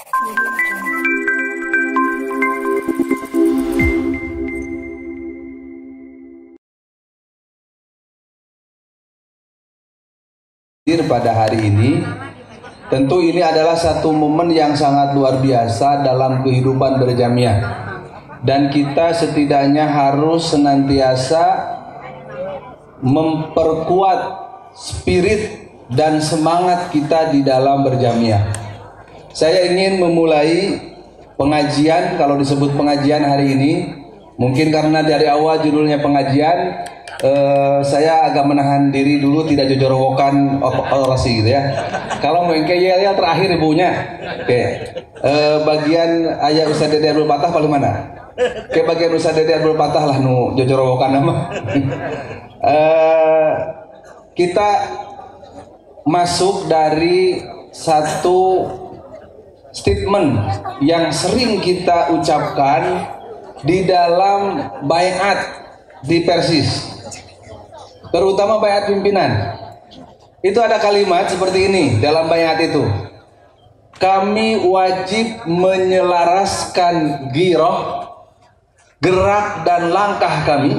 Pada hari ini, tentu ini adalah satu momen yang sangat luar biasa dalam kehidupan berjamiah, dan kita setidaknya harus senantiasa memperkuat spirit dan semangat kita di dalam berjamiah. Saya ingin memulai pengajian, kalau disebut pengajian hari ini, mungkin karena dari awal judulnya pengajian, saya agak menahan diri dulu tidak jojorowokan orasi gitu ya. Kalau mungkin yel terakhir ibunya. Oke. Bagian ayah Ustaz Dede Abdul Patah paling mana? Oke, bagian Ustaz Dede Abdul Patah lah nu jojorowokan nama. Kita masuk dari satu statement yang sering kita ucapkan di dalam baiat di Persis, terutama baiat pimpinan. Itu ada kalimat seperti ini dalam baiat itu: kami wajib menyelaraskan giroh, gerak dan langkah kami,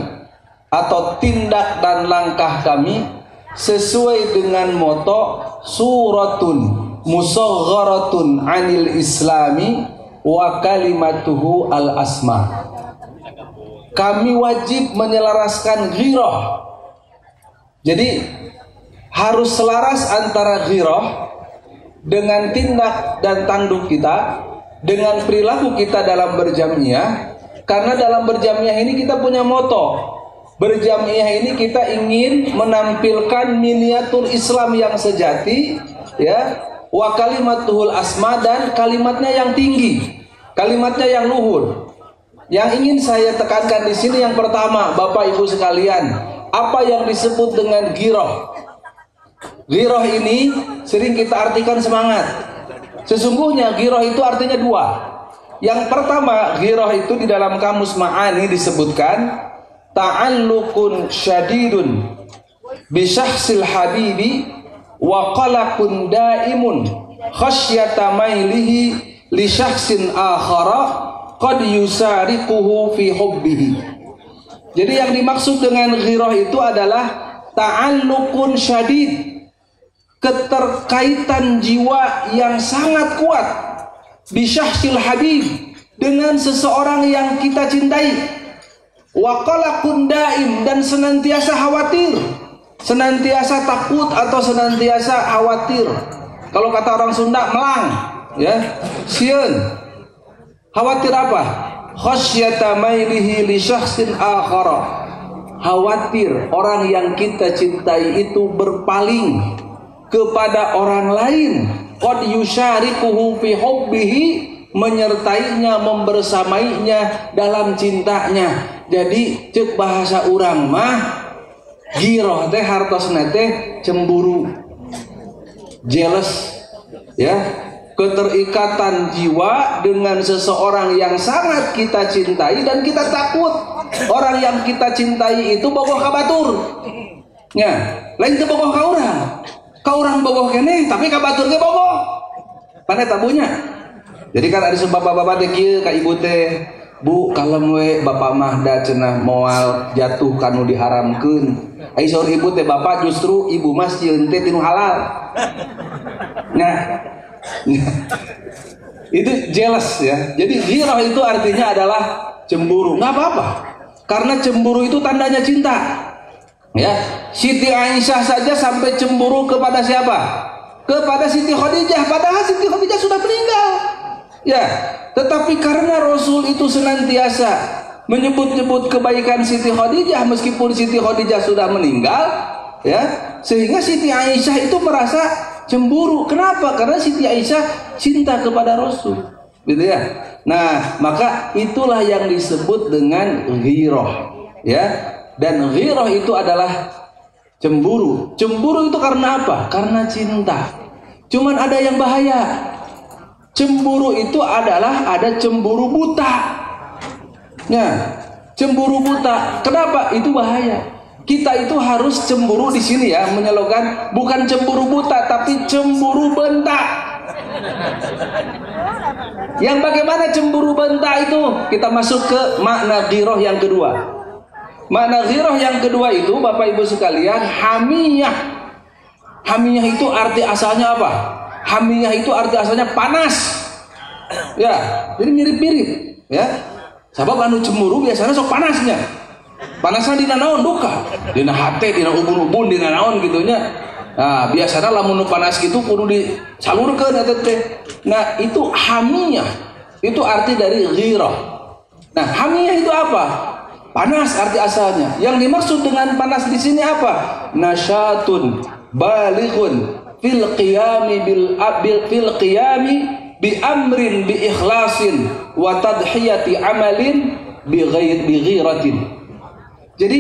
atau tindak dan langkah kami sesuai dengan moto suratun musagharatun anil islami wa kalimatuhu al asma. Kami wajib menyelaraskan ghirah. Jadi harus selaras antara ghirah dengan tindak dan tanduk kita, dengan perilaku kita dalam berjamiah. Karena dalam berjamiah ini kita punya moto. Berjamiah ini kita ingin menampilkan miniatur Islam yang sejati, ya, wa kalimatuhul asma, dan kalimatnya yang tinggi, kalimatnya yang luhur. Yang ingin saya tekankan di sini yang pertama, Bapak Ibu sekalian, apa yang disebut dengan giroh? Giroh ini sering kita artikan semangat. Sesungguhnya giroh itu artinya dua. Yang pertama, giroh itu di dalam kamus Ma'ani disebutkan ta'allukun syadidun bisyahsil habibi wa qalaqun daimun khasyata mailihi li syahsin akhara qad yusariquhu fi hubbihi. Jadi yang dimaksud dengan ghirah itu adalah ta'allukun syadid, keterkaitan jiwa yang sangat kuat, bisyahsil habib, dengan seseorang yang kita cintai, wa qalaqun daim, dan senantiasa khawatir, senantiasa takut atau senantiasa khawatir. Kalau kata orang Sunda, melang, ya, sieun. Khawatir apa? Khasyata mailihi li syakhsin akhara. Khawatir orang yang kita cintai itu berpaling kepada orang lain. Qad yusyarikuhu fi hubbihi, menyertainya, membersamainya dalam cintanya. Jadi cek bahasa urang mah giroh teh hartosna teh cemburu, jealous, ya, keterikatan jiwa dengan seseorang yang sangat kita cintai dan kita takut orang yang kita cintai itu bogoh ka batur. Ya, lain teu bogoh ka urang. Ka urang bogoh keneh tapi ka batur ge bogoh. Pan eta bunya. Jadi kan ada bapak-bapak teh kieu ka ibu teh, Bu, kalem we bapak mah da cenah moal jatuh kanu diharamkeun. Ai saur ibu teh, bapak justru ibu mah sieun teh tinu halal. Nah, itu jealous ya. Jadi ghirah itu artinya adalah cemburu. Nggak apa-apa, karena cemburu itu tandanya cinta. Ya, Siti Aisyah saja sampai cemburu kepada siapa? Kepada Siti Khadijah, padahal Siti Khadijah sudah meninggal. Ya, tetapi karena Rasul itu senantiasa menyebut-nyebut kebaikan Siti Khadijah meskipun Siti Khadijah sudah meninggal, ya, sehingga Siti Aisyah itu merasa cemburu. Kenapa? Karena Siti Aisyah cinta kepada Rasul, gitu ya. Nah, maka itulah yang disebut dengan ghirah, ya. Dan ghirah itu adalah cemburu. Cemburu itu karena apa? Karena cinta. Cuman ada yang bahaya. Cemburu itu adalah ada cemburu buta. Nah, cemburu buta. Kenapa? Itu bahaya. Kita itu harus cemburu di sini ya, menyelogan bukan cemburu buta tapi cemburu bentak. Yang bagaimana cemburu bentak itu? Kita masuk ke makna ghirah yang kedua. Makna ghirah yang kedua itu, Bapak Ibu sekalian, hamiyah. Hamiyah itu arti asalnya apa? Hamiyah itu arti asalnya panas. Ya, jadi mirip-mirip, ya. Sabab anu cemburu biasanya sok panasnya. Panasnya dina naon duka, dina hate, dina ubun-ubun, dina naon gitunya. Nah, biasanya lamun panas gitu kudu disalurkeun eta teh. Nah, itu hamiyah. Itu arti dari ghirah. Nah, hamiyah itu apa? Panas arti asalnya. Yang dimaksud dengan panas di sini apa? Nasyatun balighun fil qiyami fil qiyami bi amrin bi ikhlasin wa tadhiyati amalin bi ghiratin. Jadi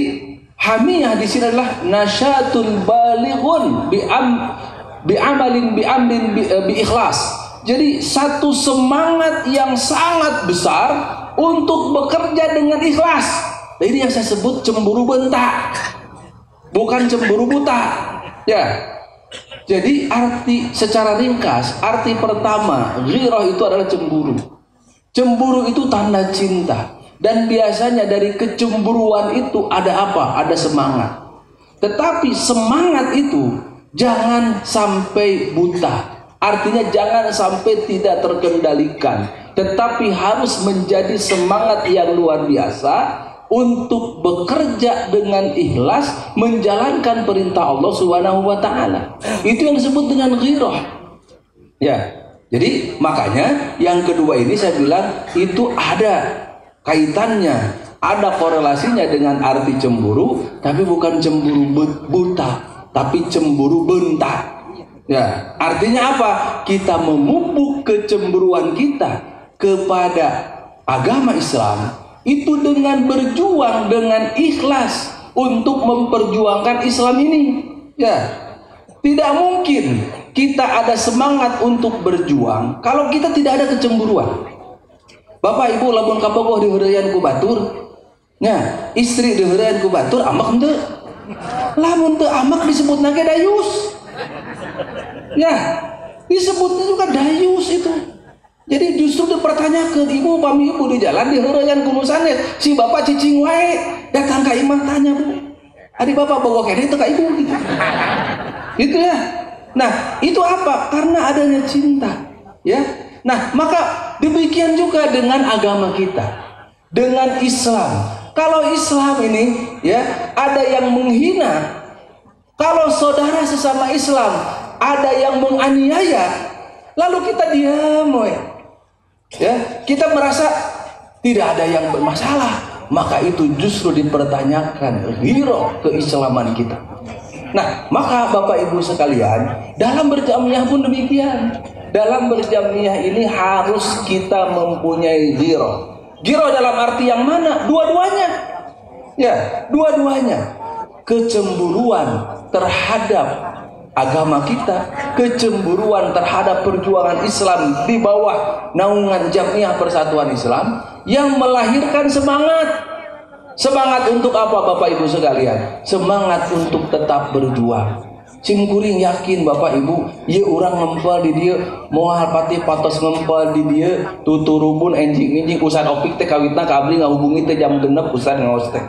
hamiyah di sini adalah nasyatun balighun bi amalin bi amrin bi ikhlas. Jadi satu semangat yang sangat besar untuk bekerja dengan ikhlas. Nah, ini yang saya sebut cemburu bentak, bukan cemburu buta. Ya. Jadi arti secara ringkas, arti pertama ghirah itu adalah cemburu. Cemburu itu tanda cinta. Dan biasanya dari kecemburuan itu ada apa? Ada semangat. Tetapi semangat itu jangan sampai buta. Artinya jangan sampai tidak terkendalikan. Tetapi harus menjadi semangat yang luar biasa untuk bekerja dengan ikhlas menjalankan perintah Allah Subhanahu wa taala. Itu yang disebut dengan ghirah. Ya. Jadi makanya yang kedua ini saya bilang itu ada kaitannya, ada korelasinya dengan arti cemburu, tapi bukan cemburu buta, tapi cemburu bentak. Ya, artinya apa? Kita memupuk kecemburuan kita kepada agama Islam itu dengan berjuang dengan ikhlas untuk memperjuangkan Islam ini. Ya, tidak mungkin kita ada semangat untuk berjuang kalau kita tidak ada kecemburuan. Bapak Ibu lamun kabogoh di heureyan ku batur, nya istri di heureyan ku batur amak henteu. Lamun teu amak disebutna ge dayus. Ya, disebutnya juga dayus itu. Jadi justru dipertanyakan, ibu pami ibu di jalan di heureyan kunusannya si bapak cicing wae datang ka imah tanya, Bu. Adi bapak bogoh kene teu ka ibu gitu. Gitu ya. Nah, itu apa? Karena adanya cinta, ya. Nah, maka demikian juga dengan agama kita, dengan Islam. Kalau Islam ini, ya, ada yang menghina. Kalau saudara sesama Islam ada yang menganiaya, lalu kita diam, ya, kita merasa tidak ada yang bermasalah, maka itu justru dipertanyakan ghirah keislaman kita. Nah, maka Bapak Ibu sekalian, dalam berjamiah pun demikian. Dalam berjamiah ini harus kita mempunyai ghirah. Ghirah dalam arti yang mana? Dua-duanya. Ya, dua-duanya. Kecemburuan terhadap agama kita, kecemburuan terhadap perjuangan Islam di bawah naungan Jamiah Persatuan Islam yang melahirkan semangat. Semangat untuk apa Bapak Ibu sekalian? Semangat untuk tetap berjuang. Cingkuring yakin Bapak Ibu, ieu urang ngempel di dieu, moal pati patos ngempel di dieu, tuturubun enjing-enjing usan opik teh kawitna ka abdi ngahubungi teh jam 6 usan ngaos teh.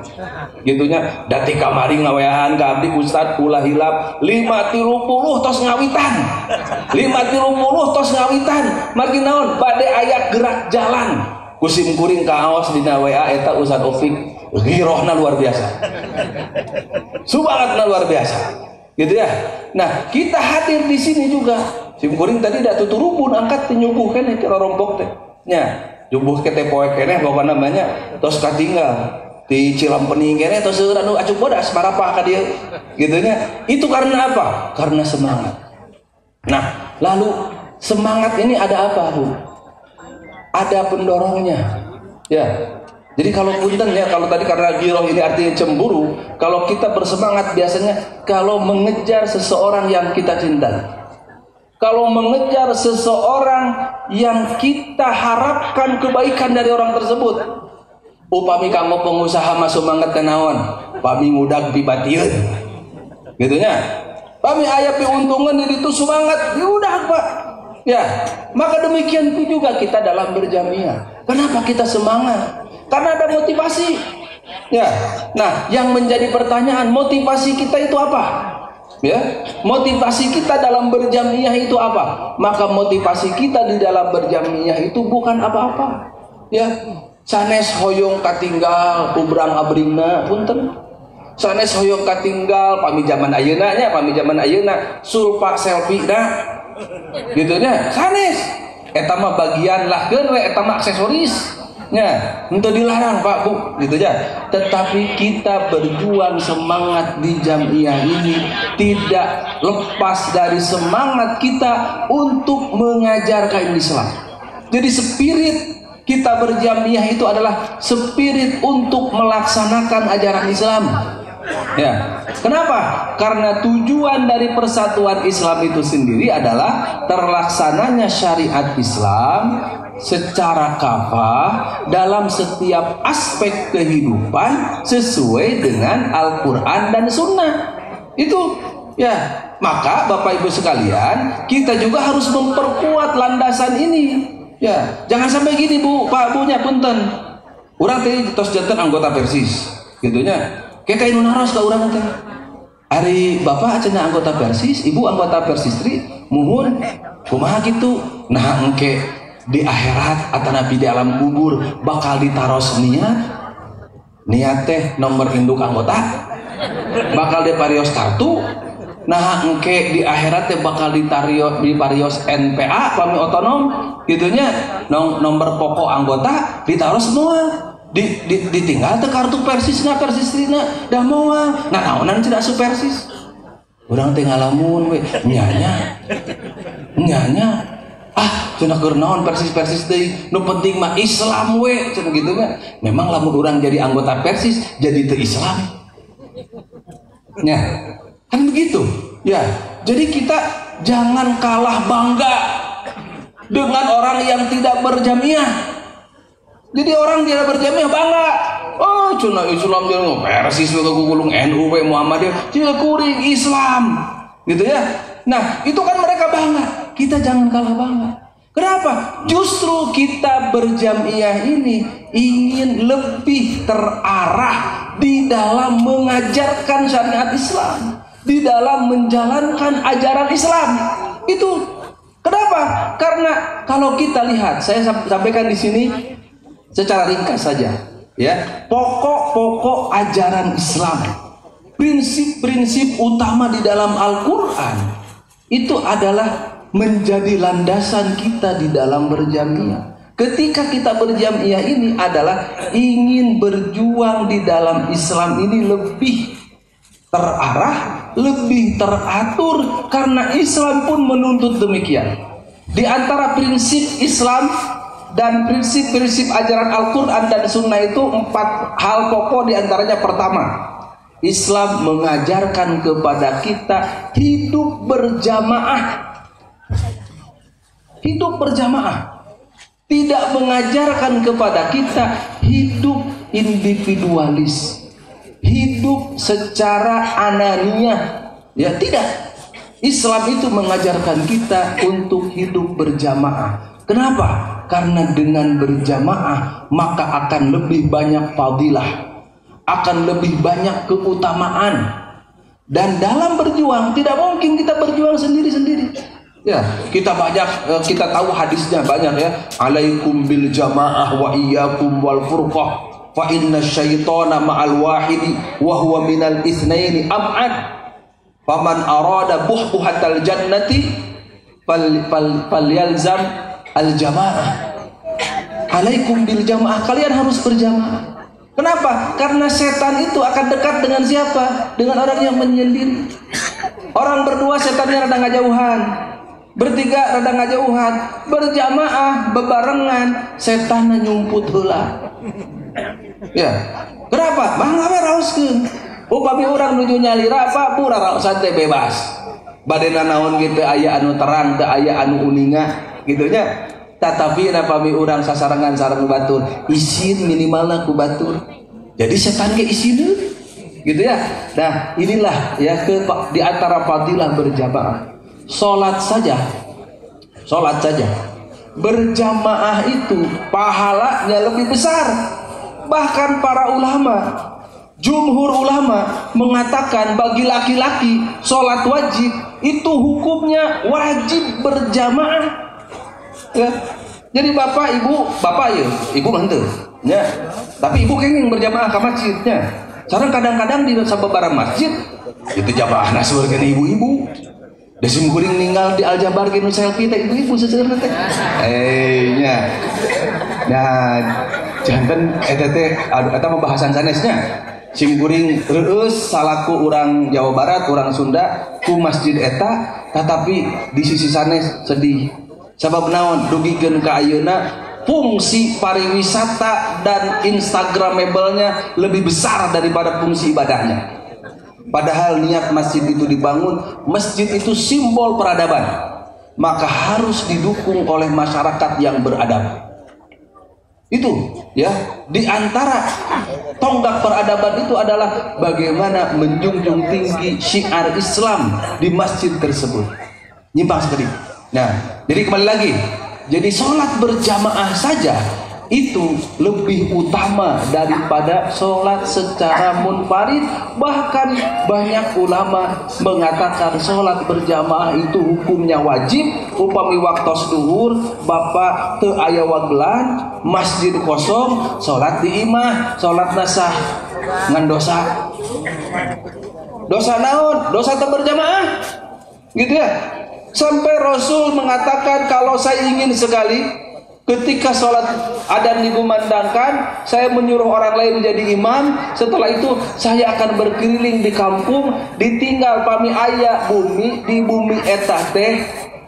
Gitunya, dati kamari ngaweahan ka abdi ustad ulah hilap 5.30 tos ngawitan. 5.30 tos ngawitan. Margi naon? Bade aya gerak jalan. Kusim kuring kaos dina WA eta ustad opik. Ghirahna luar biasa. Semangatna luar biasa. Gitu ya. Nah, kita hadir di sini juga. Sim kuring tadi dak tuturupun angkat nyubuh kan ke rompok teh. Nya, nyubuh ke teh poe keneh bawa namanya tos katinggal di Cilampening keneh tos seueur anu acuk bodas marapah ka dieu. Gitu nya. Itu karena apa? Karena semangat. Nah, lalu semangat ini ada apa, Bu? Ada pendorongnya. Ya. Jadi kalau punten ya, kalau tadi karena ghirah ini artinya cemburu, kalau kita bersemangat biasanya kalau mengejar seseorang yang kita cintai. Kalau mengejar seseorang yang kita harapkan kebaikan dari orang tersebut. Upami kanggo pengusaha masuk semangat kenaon, pami ngudag pibatieun. Gitu nya. Pami aya piuntungan di ditu semangat, diudag Pak. Ya, maka demikian juga kita dalam berjamiah. Kenapa kita semangat? Karena ada motivasi. Ya, nah yang menjadi pertanyaan, motivasi kita itu apa? Ya, motivasi kita dalam berjamiah itu apa? Maka motivasi kita di dalam berjamiah itu bukan apa-apa. Ya, sanes hoyong katinggal kubrang abrina punten. Sanes hoyong katinggal pami zaman ayeuna nya, pami zaman ayeuna sulpa selfie da. Gitu nya, sanes. Eta mah bagian lahkeun we, eta mah aksesoris. Ya, untuk dilarang Pak Bu, gitu aja. Tetapi kita berjuang semangat di jamiah ini tidak lepas dari semangat kita untuk mengajarkan Islam. Jadi spirit kita berjamiah itu adalah spirit untuk melaksanakan ajaran Islam. Ya, kenapa? Karena tujuan dari persatuan Islam itu sendiri adalah terlaksananya syariat Islam secara kafah dalam setiap aspek kehidupan sesuai dengan Al-Quran dan Sunnah. Itu ya, maka Bapak Ibu sekalian, kita juga harus memperkuat landasan ini. Ya, jangan sampai gini Bu, Pak Bunya punten. Urang teh tos janten anggota Persis, gitunya. Kita inu naros ka urang teh. Ari Bapak cenah anggota Persis, Ibu anggota Persistri, muhun kumaha gitu. Nah engke di akhirat atau nabi di alam kubur bakal ditaros niat teh nomor induk anggota bakal diparios kartu. Nah engke di akhirat teh bakal diparios NPA pami otonom gitunya, nomor pokok anggota ditaros semua. Ditinggal teh kartu Persisna Persistrina dah moal. Nah naonan tidak su Persis urang teh ngalamun we nyanya cenah keur naon Persis deui, nu penting mah Islam we cenah kitu nya. Memang lamun urang jadi anggota Persis jadi teu Islam. Ya, kan begitu. Ya, jadi kita jangan kalah bangga dengan orang yang tidak berjamiah. Jadi orang tidak berjamiah bangga. Oh, cenah Islam dia Persis we gulung NU we Muhammadiyah, cenah kuring Islam. Gitu ya. Nah, itu kan mereka bangga. Kita jangan kalah bangga. Kenapa? Justru kita berjamiah ini ingin lebih terarah di dalam mengajarkan syariat Islam, di dalam menjalankan ajaran Islam. Itu kenapa? Karena kalau kita lihat, saya sampaikan di sini secara ringkas saja, ya, pokok-pokok ajaran Islam, prinsip-prinsip utama di dalam Al-Quran itu adalah menjadi landasan kita di dalam berjamiah. Ketika kita berjamiah ini adalah ingin berjuang di dalam Islam ini lebih terarah, lebih teratur, karena Islam pun menuntut demikian. Di antara prinsip Islam dan prinsip-prinsip ajaran Al-Quran dan Sunnah itu 4 hal pokok. Diantaranya pertama, Islam mengajarkan kepada kita hidup berjamaah. Hidup berjamaah. Tidak mengajarkan kepada kita hidup individualis, hidup secara ananiah. Ya, tidak. Islam itu mengajarkan kita untuk hidup berjamaah. Kenapa? Karena dengan berjamaah maka akan lebih banyak fadilah, akan lebih banyak keutamaan. Dan dalam berjuang tidak mungkin kita berjuang sendiri-sendiri. Ya, kita tahu hadisnya banyak ya. Alaikum bil jamaah wa iyyakum wal furqah fa inna syaitana ma'al wahidi wa huwa minal itsnaini ab'ad. Faman arada buhbuhatal jannati falyalzam al jamaah. Alaikum bil jamaah, kalian harus berjamaah. Kenapa? Karena setan itu akan dekat dengan siapa? Dengan orang yang menyendiri. Orang berdua setannya rada ngajauhan, bertiga rada ngajauhan, berjamaah bebarengan setannya nyumput heula. Ya. Kenapa? Mangga we raoskeun. Upami urang nuju nyalira apa pura raosan teh bebas. Badena naon kitu aya anu terang, teu aya anu uninga gitu nya. Tetapi napami urang sasarangan sareng batur, isin minimalna ku batur. Jadi setan ge isineun gitu ya. Nah, inilah ya di antara fadilah berjamaah. Salat sholat saja. Berjamaah itu pahalanya lebih besar. Bahkan para ulama, jumhur ulama mengatakan bagi laki-laki sholat wajib itu hukumnya wajib berjamaah. Ya. Jadi bapak ibu ya, ibu mantu. Ya. Tapi ibu kenging berjamaah ke masjidnya. Sekarang kadang-kadang di sababaraha masjid itu jamaah nasur kan ibu-ibu. Desim kuring ninggal di Aljabar gini selfie teh ibu-ibu seseurna teh. Nya. Nah, janten eta teh eta mah bahasan sanesnya. Sim kuring reueus salaku urang Jawa Barat, urang Sunda ku masjid eta, tetapi di sisi sanes sedih. Sabab naon dugikeun ka ayeuna fungsi pariwisata dan instagramable-nya lebih besar daripada fungsi ibadahnya. Padahal niat masjid itu dibangun, masjid itu simbol peradaban, maka harus didukung oleh masyarakat yang beradab. Itu ya, di antara tonggak peradaban itu adalah bagaimana menjunjung tinggi syiar Islam di masjid tersebut. Nyimpang sekali. Nah, jadi kembali lagi, jadi sholat berjamaah saja itu lebih utama daripada sholat secara munfarid. Bahkan banyak ulama mengatakan sholat berjamaah itu hukumnya wajib. Upami waktos duhur bapak teu aya wagelan, masjid kosong, sholat di imah, sholat nasah ngan dosa. Dosa naon? Dosa teu berjamaah. Gitu ya. Sampai Rasul mengatakan kalau saya ingin sekali ketika sholat adzan dikumandangkan, saya menyuruh orang lain menjadi imam. Setelah itu saya akan berkeliling di kampung, ditinggal pami aya bumi, di bumi eta teh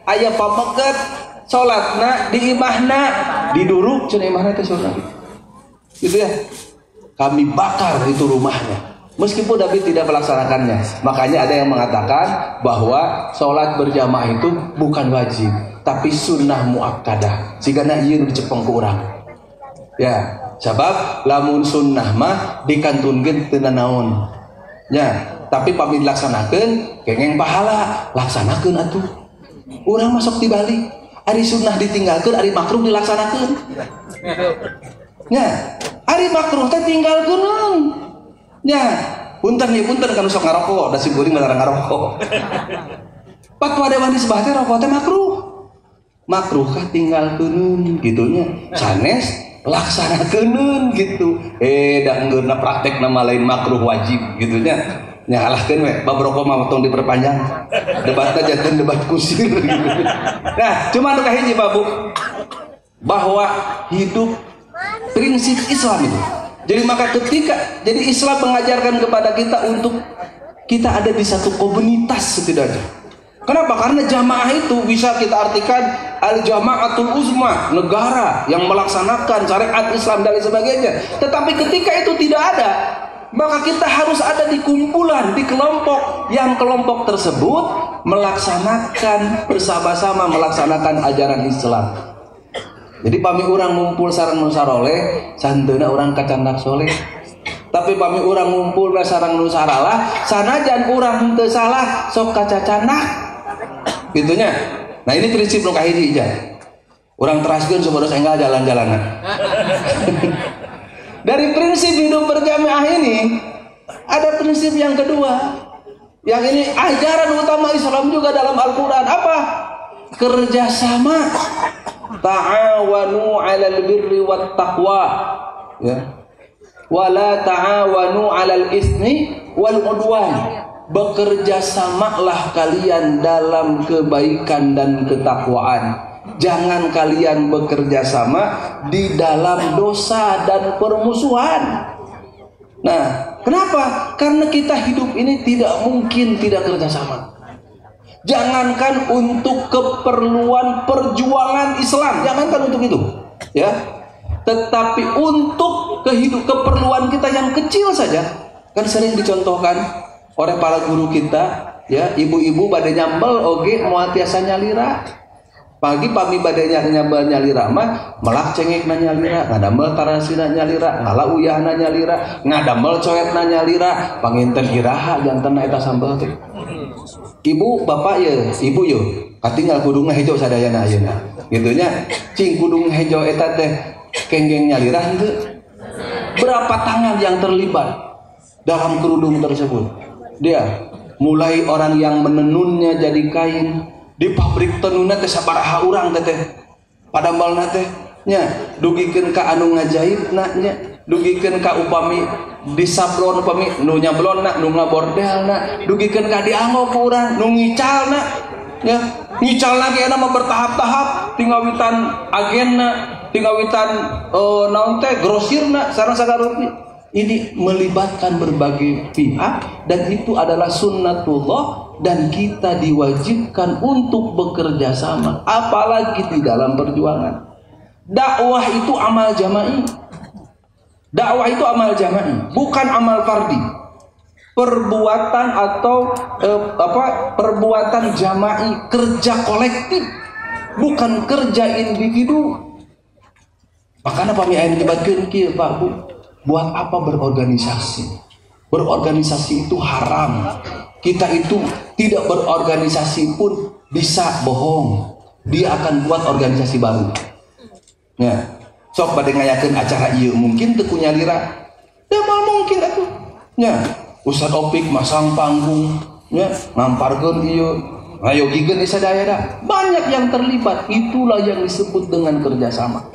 aya pameket sholatna di imahna diduruk cenah imahna teh sholat. Gitu ya. Kami bakar itu rumahnya. Meskipun David tidak melaksanakannya. Makanya ada yang mengatakan bahwa sholat berjamaah itu bukan wajib, tapi sunnah muakkadah. Sigana ieu dicepeng ku urang. Ya, sabab lamun sunnah mah dikantunkeun teu naon. Ya, tapi pami dilaksanakeun kengeng pahala, laksanakeun atuh. Urang masuk dibalik. Ari sunnah ditinggalkeun, ari makruh dilaksanakeun. Ya, ari makruh teh tinggalkeun. Ya, punten kan sok ngarokok, da sim kuring melarang ngarokok. Fatwa Dewan Hizbah teh rokok teh makruh. Makruh kah tinggalkeun gitunya. Sanes laksanakeun gitu. Da enggeurna praktek nama lain makruh wajib gitunya. Nya alahkeun we, bab rokok mah tong diperpanjang. Debatna janten debat kusir gitu. Nah, cuma anu kahiji babu bahwa hidup prinsip Islam itu. Jadi maka jadi Islam mengajarkan kepada kita untuk kita ada di satu komunitas setidaknya. Kenapa? Karena jamaah itu bisa kita artikan al-jama'atul uzma, negara yang melaksanakan syariat Islam dan sebagainya. Tetapi ketika itu tidak ada, maka kita harus ada di kumpulan, di kelompok yang kelompok tersebut melaksanakan bersama-sama melaksanakan ajaran Islam. Jadi pami urang ngumpul sareng nu saroleh, santeuna urang kacandak soleh. Tapi pami urang ngumpul sareng nu saralah, sanajan urang teu salah sok kacacandak. Gitunya. Nah, ini prinsip nu kahiji ija. Urang teraskeun sabodos enggal jalan-jalanan. Dari prinsip hidup berjamaah ini ada prinsip yang kedua. Yang ini ajaran utama Islam juga dalam Al-Qur'an apa? Kerjasama. Ta'awanu 'alal birri wat taqwa, ya. Wala ta'awanu 'alal ismi wal udwan. Bekerja samalah kalian dalam kebaikan dan ketakwaan. Jangan kalian bekerja sama di dalam dosa dan permusuhan. Nah, kenapa? Karena kita hidup ini tidak mungkin tidak kerja sama. Jangankan untuk keperluan perjuangan Islam, jangankan untuk itu, ya. Tetapi untuk keperluan kita yang kecil saja, kan sering dicontohkan oleh para guru kita, ya. Ibu-ibu bade nyambel oge moal tiasa nyalira. Pagi pami bade nyalira mah melak cengekna nyalira, ngadamel tarasina nyalira, ngalauyahna nyalira, ngadamel coetna nyalira, panginten iraha janten eta sambel teh. Ibu bapak ya, ibu yo katinggal kudung hejo sadayana ayeuna gitu nya. Cing kudung hejo eta teh kenggeng nyalirah henteu. Berapa tangan yang terlibat dalam kerudung tersebut? Dia mulai orang yang menenunnya jadi kain, di pabrik tenunna teh sabaraha urang teh pada malna teh nya dugikeun ka anu ngajaibna nya, dugikeun ka upami di sablon upami nu nyablonna nu ngabordelna, dugikeun ka dianggo ku urang nu ngicalna nya. Ngical lagi mah bertahap-tahap tinggawitan agenna, tinggawitan naon teh grosirna sareng sagarupi. Ini melibatkan berbagai pihak dan itu adalah sunnatullah dan kita diwajibkan untuk bekerja sama, apalagi di dalam perjuangan. Dakwah itu amal jama'i. Dakwah itu amal jama'i, bukan amal fardi. Perbuatan atau perbuatan jama'i, kerja kolektif, bukan kerja individu. Makanya kami akan dibatkan kieu Pak Bu. Buat apa berorganisasi? Berorganisasi itu haram. Kita itu tidak berorganisasi pun bisa bohong. Dia akan buat organisasi baru. Ya, sok pada ngayakeun acara ieu mungkin teu kunya lira. Ya mal mungkin atuh. Ya, Ustaz Opik masang panggung, ya, ngamparkeun ieu. Ngayogikeun di sadayana. Banyak yang terlibat. Itulah yang disebut dengan kerjasama.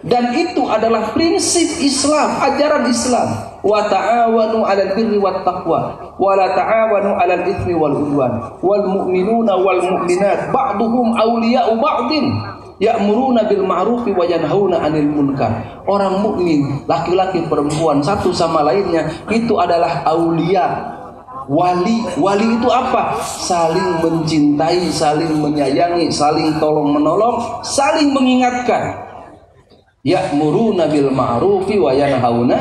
Dan itu adalah prinsip Islam, ajaran Islam. Wa ta'awanu 'alal birri wat taqwa wa la ta'awanu 'alal itsmi wal 'udwan. Wal mu'minuna wal mu'minat ba'duhum awliya'u ba'din ya'muruna bil ma'rufi wa yanhauna 'anil munkar. Orang mukmin, laki-laki perempuan satu sama lainnya itu adalah aulia. Wali itu apa? Saling mencintai, saling menyayangi, saling tolong menolong, saling mengingatkan. Ya'muruna bil ma'rufi wa yanhauna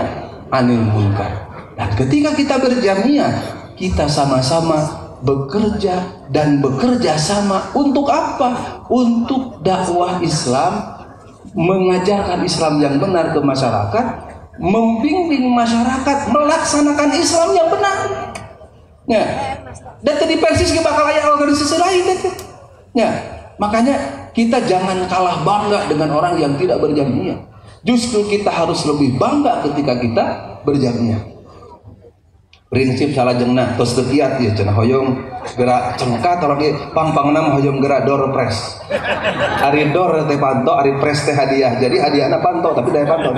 'anil munkar. Dan ketika kita berjamiah, kita sama-sama bekerja dan bekerja sama untuk apa? Untuk dakwah Islam, mengajarkan Islam yang benar ke masyarakat, membimbing masyarakat melaksanakan Islam yang benar. Ya. Dan tadi persis bakal aya organisasi lain teh. Ya. Makanya kita jangan kalah bangga dengan orang yang tidak berjamiah. Justru kita harus lebih bangga ketika kita berjamiah. Prinsip salajengna tos teu kiat ieu cenah hoyong gerak cengkat orang ieu pang-pangna hoyong gerak door press. Ari door teh panto, ari press teh hadiah. Jadi hadiahna panto tapi daya panto.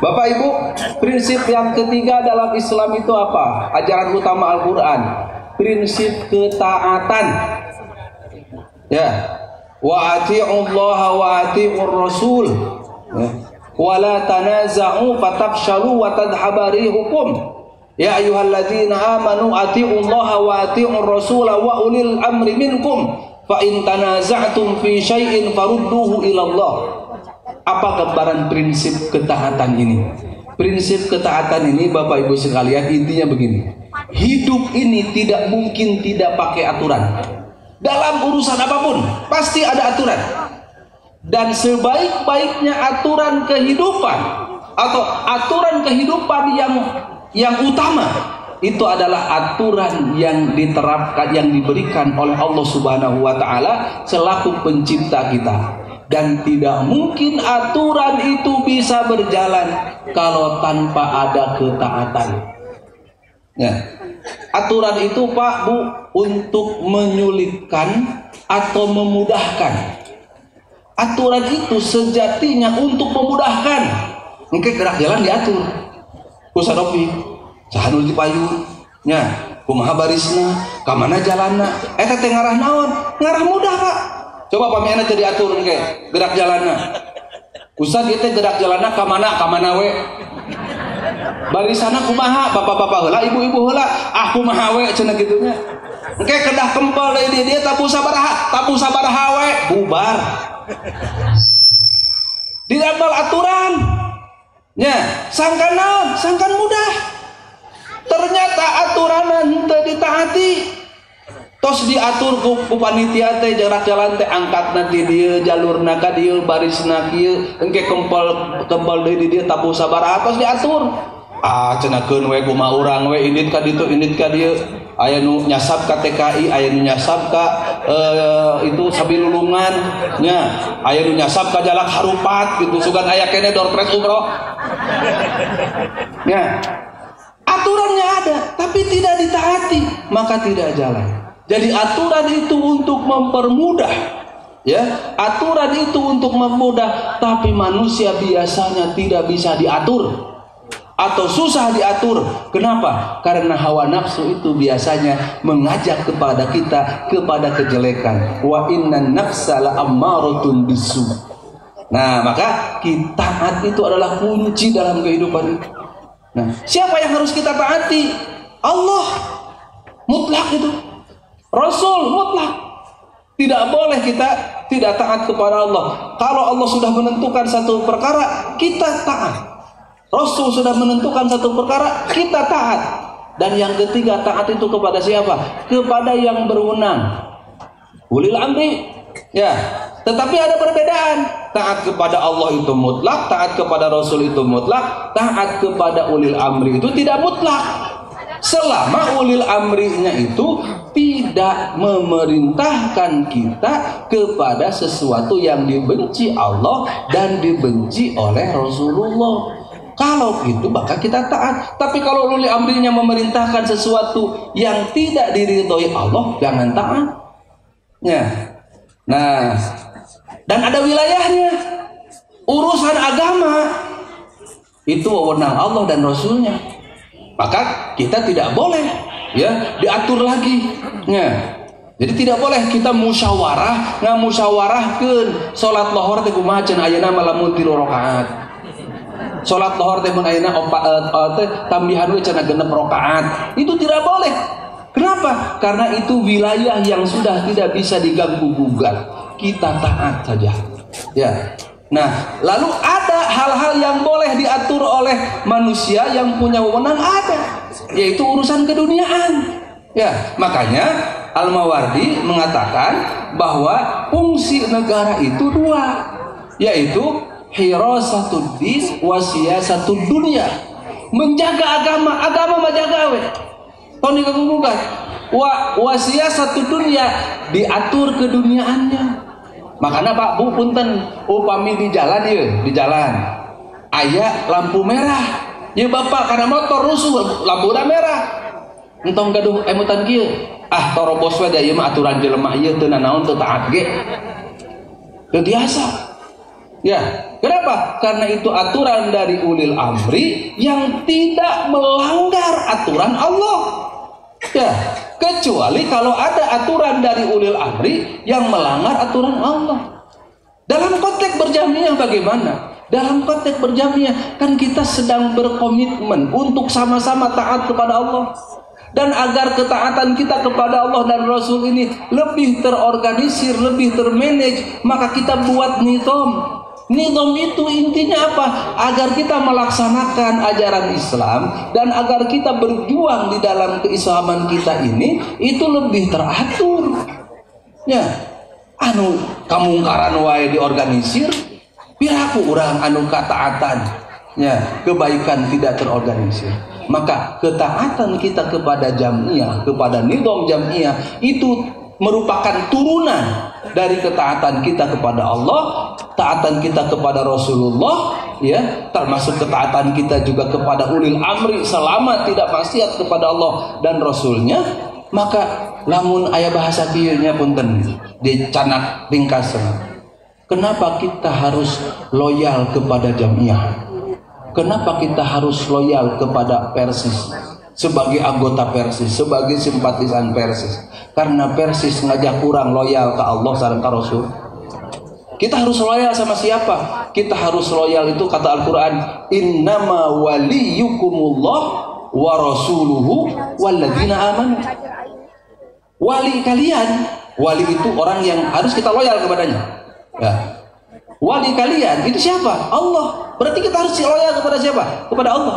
Bapak Ibu, prinsip yang ketiga dalam Islam itu apa? Ajaran utama Al-Qur'an. Prinsip ketaatan. Ya, wa ati'ullaha wa ati'ur rasul. Ya. Wa la tanaza'u fatafshalu wa tadhhabu rihukum. Ya ayyuhalladzina amanu ati'ullaha wa ati'ur rasul wa ulil amri minkum. Fa in tanaza'tum fi syai'in farudduhu ila Allah. Apa gambaran prinsip ketaatan ini? Prinsip ketaatan ini Bapak Ibu sekalian intinya begini. Hidup ini tidak mungkin tidak pakai aturan. Dalam urusan apapun pasti ada aturan. Dan sebaik-baiknya aturan kehidupan atau aturan kehidupan yang utama itu adalah aturan yang diterapkan, yang diberikan oleh Allah Subhanahu wa taala selaku pencipta kita. Dan tidak mungkin aturan itu bisa berjalan kalau tanpa ada ketaatan. Ya. Aturan itu Pak Bu untuk menyulitkan atau memudahkan. Aturan itu sejatinya untuk memudahkan. Engke gerak jalan diatur. Kusadopi, sahanul dipayu, nya, kumaha barisna, ka mana jalanna, eta teh ngarah naon? Ngarah mudah Pak. Coba pamiana teh diatur engke, gerak jalanna. Usah dieu teh gerak jalanna ka mana we. Barisana kumaha bapak-bapak heula ibu-ibu heula ah kumaha we cenah kitu nya engke kedah kempel deui dia tabu sabaraha we bubar didamel aturan nya sangkan naon sangkan mudah ternyata aturan teu ditaati tos diatur ku panitia teh jarak jalan teh angkatna di dieu jalurna ka dieu barisna kieu engke kempel deui dia tabu sabaraha tos diatur cenah keun we kumaha urang we indit ka ditu indit ka dieu aya nu nyasab ka TKI, aya nu nyasab ka itu Sabilulungan nya, aya nu nyasab ka Jalak Harupat gitu, sugan aya kene door prize umroh ya. Aturannya ada tapi tidak ditaati, maka tidak jalan. Jadi aturan itu untuk mempermudah, ya, aturan itu untuk mempermudah, tapi manusia biasanya tidak bisa diatur atau susah diatur. Kenapa? Karena hawa nafsu itu biasanya mengajak kepada kita kepada kejelekan. Wa innan nafsa la'ammaratun bisu. Nah, maka taat itu adalah kunci dalam kehidupan itu. Nah, siapa yang harus kita taati? Allah mutlak itu. Rasul mutlak. Tidak boleh kita tidak taat kepada Allah. Kalau Allah sudah menentukan satu perkara, kita taat. Rasul sudah menentukan satu perkara, kita taat. Dan yang ketiga, taat itu kepada siapa? Kepada yang berwenang. Ulil amri. Ya, tetapi ada perbedaan. Taat kepada Allah itu mutlak, taat kepada Rasul itu mutlak, taat kepada ulil amri itu tidak mutlak. Selama ulil amrinya itu tidak memerintahkan kita kepada sesuatu yang dibenci Allah dan dibenci oleh Rasulullah. Kalau itu maka kita taat. Tapi kalau ulil amrinya memerintahkan sesuatu yang tidak diridhoi Allah, jangan taat. Ya. Nah, dan ada wilayahnya. Urusan agama itu wewenang Allah dan Rasulnya. Maka kita tidak boleh ya diatur lagi. Ya. Jadi tidak boleh kita musyawarah, ngamusyawarahkeun salat lohor teh kumaha cenah ayeuna lamun 3 rakaat. Salat lohor teh mun ayeuna tambihan we cenah 6 rakaat. Itu tidak boleh. Kenapa? Karena itu wilayah yang sudah tidak bisa diganggu gugat. Kita taat saja. Ya. Nah, lalu ada hal-hal yang boleh diatur oleh manusia yang punya wewenang, ada, yaitu urusan keduniaan. Ya, makanya Al-Mawardi mengatakan bahwa fungsi negara itu 2, yaitu hirasatud din wa siyasatud dunya. Menjaga agama, agama menjaga we. Tong digugat. Wa siyasatud dunya, diatur keduniaannya. Makanya Pak Bu punten upami di jalan ya, di jalan aya lampu merah ya Bapak karena motor rusuh lampu merah entong gaduh emutan kieu torobos we da ieu mah aturan jelema ieu teu nanaon teu taat ge teu biasa ya. Kenapa? Karena itu aturan dari ulil amri yang tidak melanggar aturan Allah ya. Kecuali kalau ada aturan dari ulil amri yang melanggar aturan Allah. Dalam konteks berjamiah bagaimana? Dalam konteks berjamiah kan kita sedang berkomitmen untuk sama-sama taat kepada Allah. Dan agar ketaatan kita kepada Allah dan Rasul ini lebih terorganisir, lebih termanage, maka kita buat nizam. Nizam itu intinya apa? Agar kita melaksanakan ajaran Islam dan agar kita berjuang di dalam keislaman kita ini itu lebih teratur. Ya, anu kamungkaran wae diorganisir, piraku urang anu kataatan. Ya, kebaikan tidak terorganisir. Maka ketaatan kita kepada jamiah, kepada nizam jamiah itu merupakan turunan dari ketaatan kita kepada Allah, taatan kita kepada Rasulullah, ya, termasuk ketaatan kita juga kepada ulil amri selama tidak maksiat kepada Allah dan Rasulnya. Maka lamun aya bahasa kieu nya punten dicanak ringkasan. Kenapa kita harus loyal kepada jamiah? Kenapa kita harus loyal kepada Persis? Sebagai anggota Persis, sebagai simpatisan Persis, karena Persis ngajak kurang loyal ke Allah sareng ka Rasul. Kita harus loyal sama siapa? Kita harus loyal itu kata Al-Quran, innama waliyukumullah wa rasuluhu walladzina amanu. Wali kalian, wali itu orang yang harus kita loyal kepadanya. Ya. Wali kalian itu siapa? Allah. Berarti kita harus loyal kepada siapa? Kepada Allah.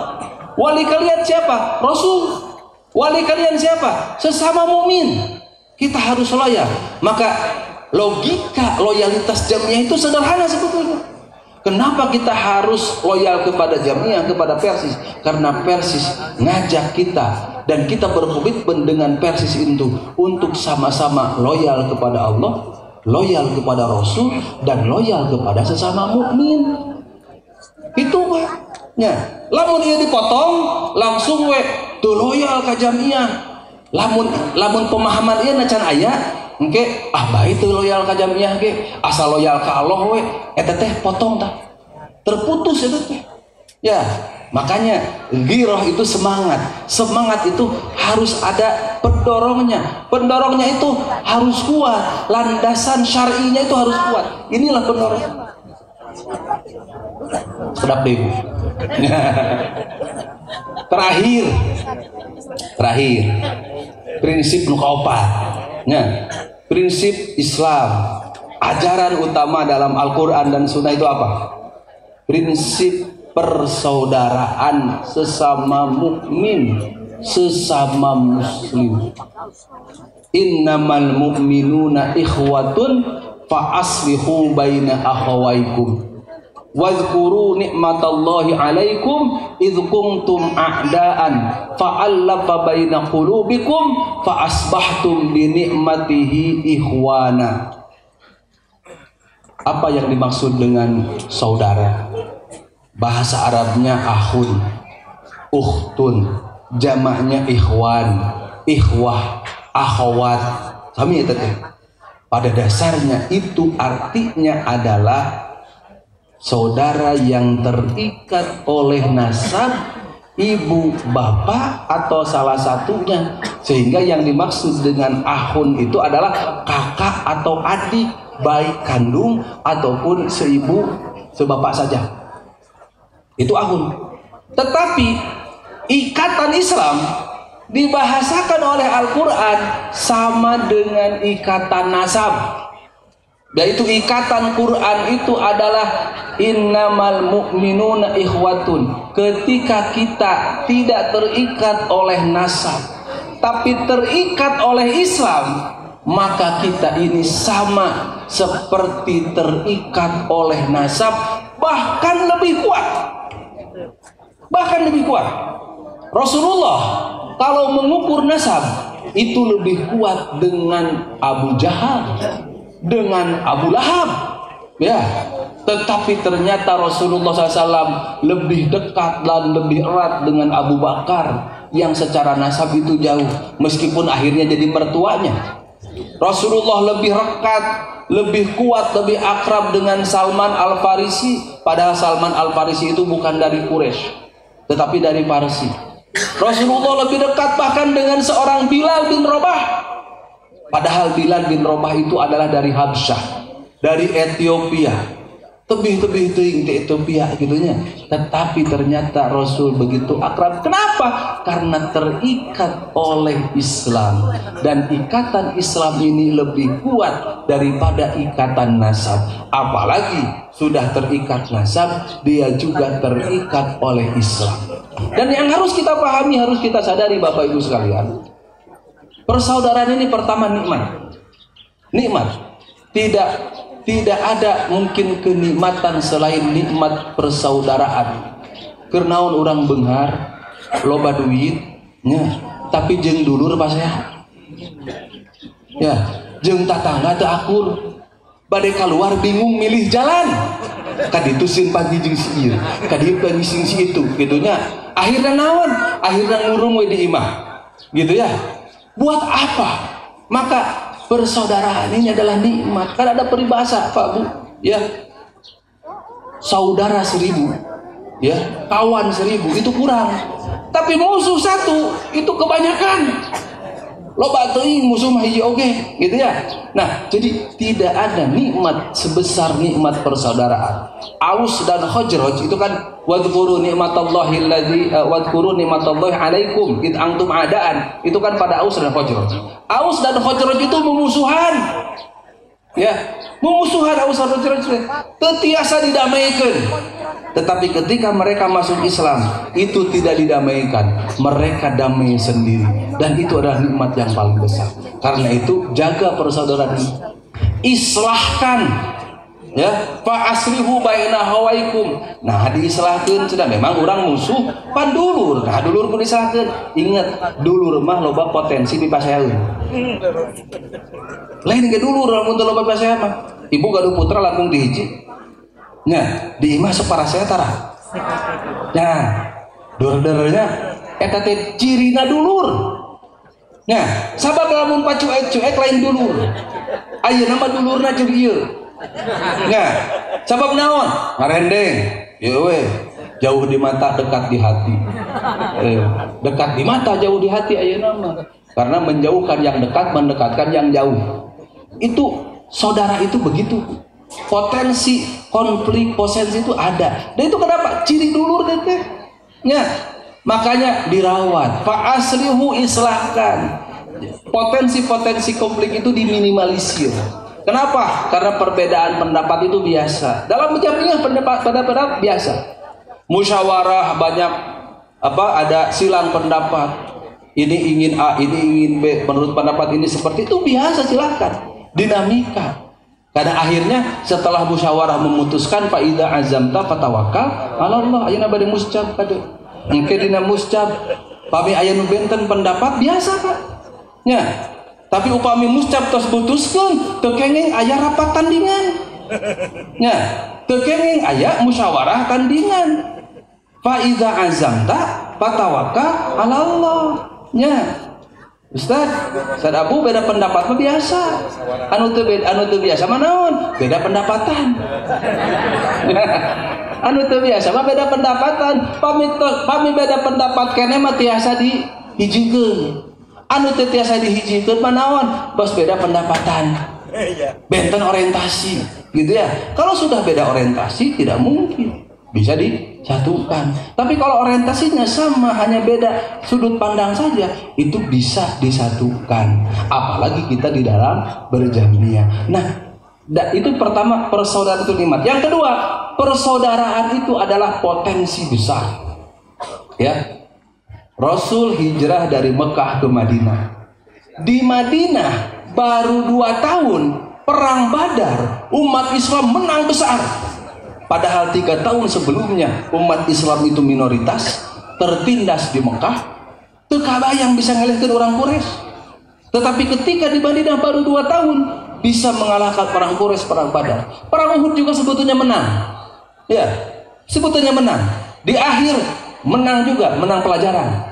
Wali kalian siapa? Rasul. Wali kalian siapa? Sesama mukmin. Kita harus loyal. Maka logika loyalitas jamiah itu sederhana sebetulnya. Kenapa kita harus loyal kepada jamiah, kepada Persis? Karena Persis ngajak kita dan kita berkomitmen dengan persis itu untuk sama-sama loyal kepada Allah, loyal kepada Rasul, dan loyal kepada sesama mukmin. Itu Pak. Ya, lamun ieu dipotong langsung we teu loyal ka jamiah. Lamun pemahaman ieu nacan aya, engke bae teu loyal ka jamiah ge, asal loyal ka Allah we, eta teh potong tah. Terputus eta teh. Ya, makanya ghirah itu semangat. Semangat itu harus ada pendorongnya. Pendorongnya itu harus kuat. Landasan syar'inya itu harus kuat. Inilah pendorong. Sedap deh, Bu. Terakhir prinsip nukaopat. Ya, prinsip Islam. Ajaran utama dalam Al-Quran dan Sunnah itu apa? Prinsip persaudaraan sesama mukmin, sesama muslim. Innamal mu'minuna ikhwatun fa aslihu baina akhawaykum wadhkuru ni'matallahi alaikum idh kuntum a'daan fa'allafa baina qulubikum fa asbahtum bi ni'matihi ikhwana. Apa yang dimaksud dengan saudara? Bahasa Arabnya akhun, ukhtun, jamaknya ikhwan, ikhwah, akhwat. Sami eta teh. Pada dasarnya itu artinya adalah saudara yang terikat oleh nasab ibu, bapak atau salah satunya. Sehingga yang dimaksud dengan akhun itu adalah kakak atau adik, baik kandung ataupun seibu, sebapak saja. Itu akhun. Tetapi ikatan Islam dibahasakan oleh Al-Quran sama dengan ikatan nasab. Yaitu ikatan Quran itu adalah innamal mu'minuna ikhwatun. Ketika kita tidak terikat oleh nasab, tapi terikat oleh Islam, maka kita ini sama seperti terikat oleh nasab, bahkan lebih kuat. Rasulullah kalau mengukur nasab itu lebih kuat dengan Abu Jahal, dengan Abu Lahab, ya. Tetapi ternyata Rasulullah SAW lebih dekat dan lebih erat dengan Abu Bakar yang secara nasab itu jauh, meskipun akhirnya jadi mertuanya. Rasulullah lebih rekat, lebih kuat, lebih akrab dengan Salman Al-Farisi, padahal Salman Al-Farisi itu bukan dari Quraisy tetapi dari Parsi. Rasulullah lebih dekat bahkan dengan seorang Bilal bin Rabah, padahal Bilal bin Rabah itu adalah dari Habsyah, dari Ethiopia, tebih-tebih teuing di Ethiopia gitunya. Tetapi ternyata Rasul begitu akrab. Kenapa? Karena terikat oleh Islam, dan ikatan Islam ini lebih kuat daripada ikatan nasab. Apalagi sudah terikat nasab, dia juga terikat oleh Islam. Dan yang harus kita pahami, harus kita sadari Bapak Ibu sekalian, persaudaraan ini pertama nikmat. Tidak ada mungkin kenikmatan selain nikmat persaudaraan. Kernaon orang beunghar loba duit nya, tapi jeung dulur pas ya jeung tatangga teu akur, bade keluar bingung milih jalan, kaditu sin pagi jeung si ieu, kadieu pagi si itu gitunya. Akhirnya naon? Akhirnya ngurung we di imah gitu ya. Buat apa? Maka persaudaraan ini adalah nikmat. Kan ada peribahasa Pak Bu, ya, saudara 1000, ya, kawan 1000 itu kurang, tapi musuh 1 itu kebanyakan. Loba teuing musuh mah hiji oge gitu ya. Nah, jadi tidak ada nikmat sebesar nikmat persaudaraan. Aus dan Khazraj itu kan wadhkuru ni'matallahi allazi wadhkuru ni'matallahi alaikum id antum adaan. Itu kan pada Aus dan Khazraj. Aus dan Khazraj itu memusuhan. Ya, memusuhan Aus dan Khazraj teu tiasa didamaikan. Tetapi ketika mereka masuk Islam, itu tidak didamaikan, mereka damai sendiri, dan itu adalah nikmat yang paling besar. Karena itu jaga persaudaraan ini, islahkan, Ya, fa aslihu baina hawaikum. Nah, diislahkeun sudah memang orang musuh pan dulur. Nah, dulur pun diislahkeun. Ingat, dulur mah loba potensi dipaseaeun. Lain ge dulur lamun teu loba pasea mah. Ibu gaduh putra langkung di hiji. Nya, di imah saparasea tara. Nah, dulur-dulurnya eta teh cirina dulur. Nah, sabab lamun pacuek-cuek lain dulur. Ayeuna mah dulurna jeung ieu. Nah, sabab naon? Ngarendeng. Ieu we, jauh di mata dekat di hati. Dekat di mata jauh di hati ayeuna mah. Karena menjauhkan yang dekat, mendekatkan yang jauh. Itu saudara itu begitu. Potensi konflik, potensi itu ada. Dan itu kenapa? Ciri dulur teh. Ya, makanya dirawat. Fa aslihu islahkan. Potensi-potensi konflik itu diminimalisir. Kenapa? Karena perbedaan pendapat itu biasa. Dalam jamiah pendapat biasa. Musyawarah banyak ada silang pendapat. Ini ingin A, ini ingin B. Menurut pendapat ini seperti itu biasa, silakan. Dinamika. Karena akhirnya setelah musyawarah memutuskan fa idza azamta fatawakkal 'ala Allah. Ayeuna bade muscab kade. Engke dina muscab pami aya nu benten pendapat biasa, Pak. Nya. Tapi upami muscab tos putuskeun teu kenging aya rapat tandingan. Nya, teu kenging aya musyawarah tandingan. Fa iza azamta fatawakkal 'ala Allah. Nya. Ustaz Abu beda pendapat mah biasa. Anu teu biasa mah naon? Beda pendapatan. Anu teu biasa mah beda pendapatan. Pami beda pendapat keneh mah tiasa dihijikeun. Anu teu tiasa dihijikeun mah naon? Bos beda pendapatan. Benten orientasi, gitu ya. Kalau sudah beda orientasi tidak mungkin bisa disatukan. Tapi kalau orientasinya sama, hanya beda sudut pandang saja, itu bisa disatukan. Apalagi kita di dalam berjamiah. Nah, itu pertama, persaudaraan itu nikmat. Yang kedua, persaudaraan itu adalah potensi besar. Ya. Rasul hijrah dari Mekah ke Madinah. Di Madinah baru 2 tahun perang Badar, umat Islam menang besar. Padahal 3 tahun sebelumnya umat Islam itu minoritas, tertindas di Mekah, teu kabayang bisa ngalihkeun orang Quraisy. Tetapi ketika di Madinah baru 2 tahun bisa mengalahkan perang Quraisy, perang Badar. Perang Uhud juga sebetulnya menang. Ya, sebetulnya menang. Di akhir menang juga, menang pelajaran.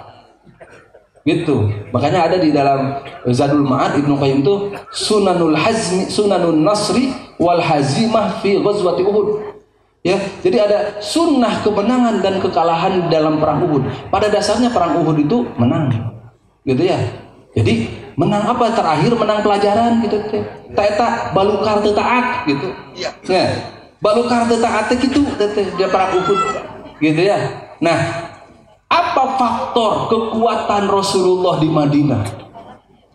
Gitu. Makanya ada di dalam Zadul Ma'ad Ibnu Qayyim itu Sunanul Nasri wal Hazimah fi Ghazwati Uhud. Ya, jadi ada sunnah kemenangan dan kekalahan dalam perang Uhud. Pada dasarnya perang Uhud itu menang, gitu ya. Jadi menang apa? Terakhir menang pelajaran, gitu teh. Eta balukar teu taat, gitu. Ya, balukar teu taat gitu teh dia perang Uhud, gitu ya. Nah, apa faktor kekuatan Rasulullah di Madinah?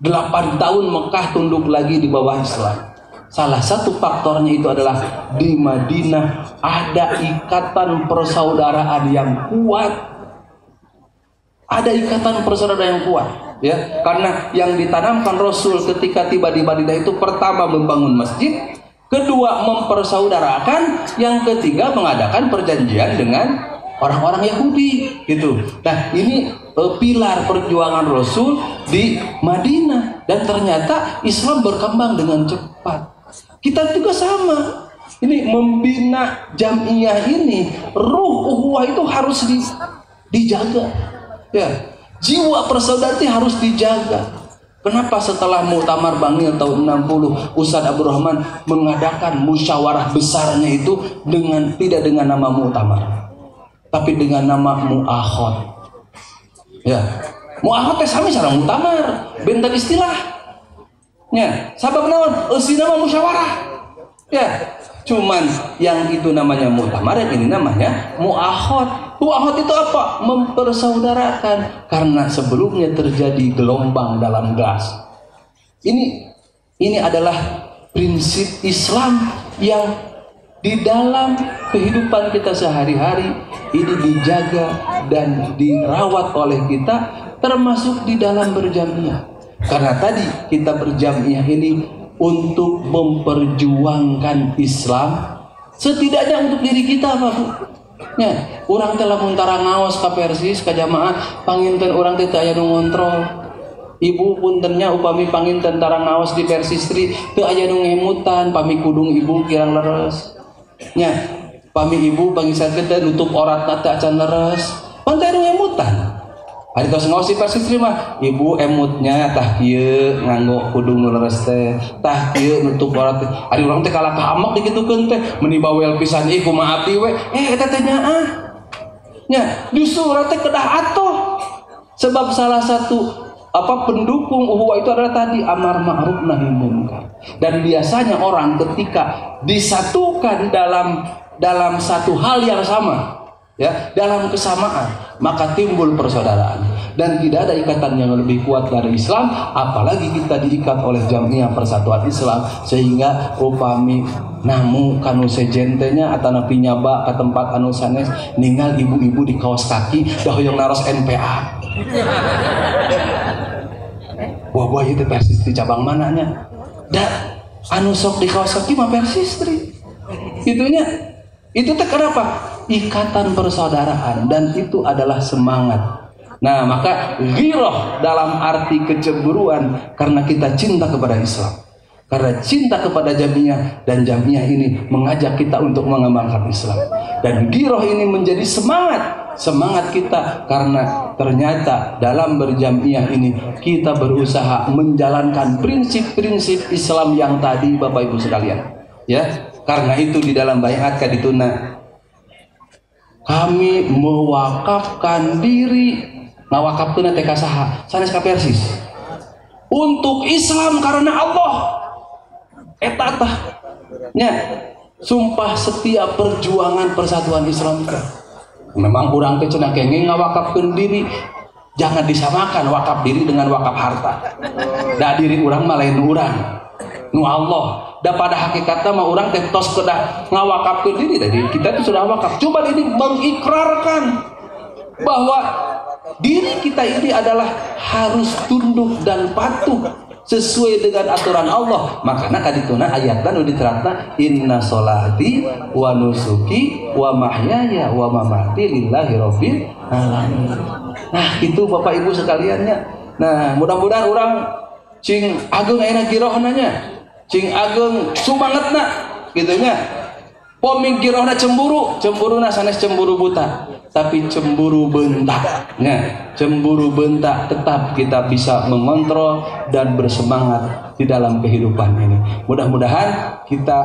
8 tahun Mekah tunduk lagi di bawah Islam. Salah satu faktornya itu adalah di Madinah ada ikatan persaudaraan yang kuat. Ada ikatan persaudaraan yang kuat, ya. Karena yang ditanamkan Rasul ketika tiba di Madinah itu pertama membangun masjid, kedua mempersaudarakan, yang ketiga mengadakan perjanjian dengan orang-orang Yahudi, gitu. Nah, ini pilar perjuangan Rasul di Madinah, dan ternyata Islam berkembang dengan cepat. Kita juga sama. Ini membina jamiah ini, ruh ukhuwah itu harus dijaga. Ya, jiwa persaudaraan harus dijaga. Kenapa setelah Muktamar Bangil tahun 60 Ustadz Abdul Rahman mengadakan musyawarah besarnya itu tidak dengan nama Muktamar, tapi dengan nama Mu'akhad. Ya, Mu'akhad teh sami sareng Muktamar, benten istilah. Ya, sabab naon? Eusi nama musyawarah. Ya, cuman yang itu namanya Muktamar, yang ini namanya Mu'akhad. Mu'akhad itu apa? Mempersaudarakan, karena sebelumnya terjadi gelombang dalam gelas. Ini adalah prinsip Islam yang di dalam kehidupan kita sehari-hari ini dijaga dan dirawat oleh kita, termasuk di dalam berjamiah. Karena tadi kita berjamiah ini untuk memperjuangkan Islam Setidaknya untuk diri kita, Pak Bu. Ya, orang telah muntara ngaos ka Persis ka jamaah panginten orang teh aya nu ngontrol. Ibu puntennya upami panginten tara ngaos di Persistri teu aya nu ngemutan pami kudung ibu kirang leres. Nya, pami ibu pangisakeun teh nutup oratna teh acan leres. Pan teh nu ngemutan. Ari tos ngaos di Persistri mah ibu emutnya tah kieu nganggo kudung nu leres teh, tah kieu nutup orat teh. Ari urang teh kalah kahamak digitukeun teh meuni bawel pisan ieu kumaha abdi we. Eta teh nyaah. Nya, justru urang teh kedah atoh. Sebab salah satu pendukung uhuwah itu adalah tadi amar ma'ruf nahi munkar. Dan biasanya orang ketika disatukan dalam satu hal yang sama, ya, dalam kesamaan, maka timbul persaudaraan. Dan tidak ada ikatan yang lebih kuat dari Islam, apalagi kita diikat oleh Jamiah Persatuan Islam, sehingga upami namu kanu sejentenya atau napi nyaba ke tempat anu sanes ninggal ibu-ibu di kaos kaki dah hoyong naros NPA. Wah itu Persistri cabang mananya? Da anu sok di kaos kaki mah Persistri. Itunya itu teh kenapa? Ikatan persaudaraan, dan itu adalah semangat. Nah, maka ghirah dalam arti kecemburuan karena kita cinta kepada Islam. Karena cinta kepada Jamiah, dan Jamiah ini mengajak kita untuk mengembangkan Islam. Dan ghirah ini menjadi semangat kita karena ternyata dalam berjamiah ini kita berusaha menjalankan prinsip-prinsip Islam yang tadi, Bapak Ibu sekalian. Ya, karena itu di dalam baiat kadituna kami mewakafkan diri, ngawakafkeun teh ka saha? Sanes ka Persis. Untuk Islam karena Allah. Eta tah. Nya, sumpah setiap perjuangan persatuan Islam teh. Memang urang teh cenah kenging ngawakafkeun diri. Jangan disamakan wakaf diri dengan wakaf harta. Da diri urang mah lain urang. Nu Allah. Da pada hakikatnya mah urang teh tos kedah ngawakafkeun diri dari kita itu sudah wakaf. Coba ini mengikrarkan bahwa diri kita ini adalah harus tunduk dan patuh sesuai dengan aturan Allah. Makanya kadituna ayatna nu diteratna inna sholati wa nusuki wa mahyaya wa mamati lillahi rabbil alamin. Nah, itu Bapak Ibu sekaliannya. Nah, mudah-mudahan orang cing ageung ayeuna girohna nya. Cing ageung sumangetna kitu nya. Poming girohna cemburuna sanes cemburu buta, tapi cemburu bentak. Nah, cemburu bentak tetap kita bisa mengontrol dan bersemangat di dalam kehidupan ini. Mudah-mudahan kita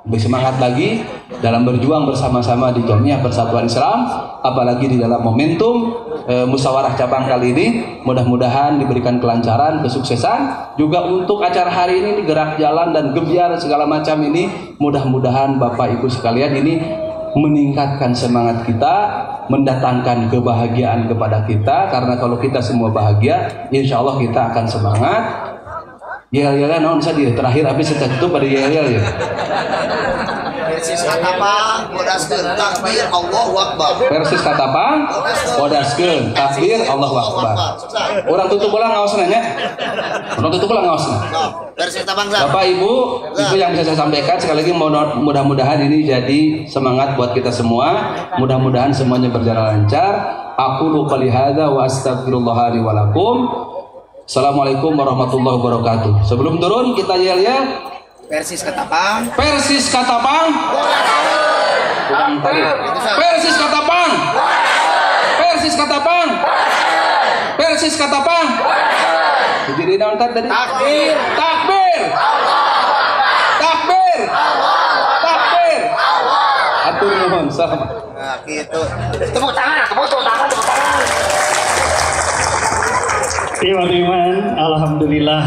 bersemangat lagi dalam berjuang bersama-sama di Jamiah Persatuan Islam, apalagi di dalam momentum musyawarah cabang kali ini. Mudah-mudahan diberikan kelancaran, kesuksesan juga untuk acara hari ini, gerak jalan dan gebiar segala macam ini. Mudah-mudahan Bapak Ibu sekalian ini meningkatkan semangat kita, mendatangkan kebahagiaan kepada kita, karena kalau kita semua bahagia, insya Allah kita akan semangat. Yel-yelan naon sadia terakhir habis setelah itu pada yel-yel ya. Persis katapang modaskeun takbir Allahu Akbar. Persis katapang modaskeun takbir Allahu Akbar. Orang tutup ulang ngaosna nya. Orang tutup ulang ngaosna. Persis katapang. Bapak Ibu, itu yang bisa saya sampaikan. Sekali lagi mudah-mudahan ini jadi semangat buat kita semua. Mudah-mudahan semuanya berjalan lancar. Aqulu qouli hadza wa astaghfirullah li wa lakum. Assalamualaikum warahmatullahi wabarakatuh. Sebelum turun kita yel-yel Persis katapang. Persis katapang. Persis katapang. Persis katapang. Persis katapang. Jadi nonton tadi. Takbir. Takbir. Takbir. Takbir. Atur nuhun. Salam. Nah, gitu. Tepuk tangan, tepuk tangan. Iman, alhamdulillah.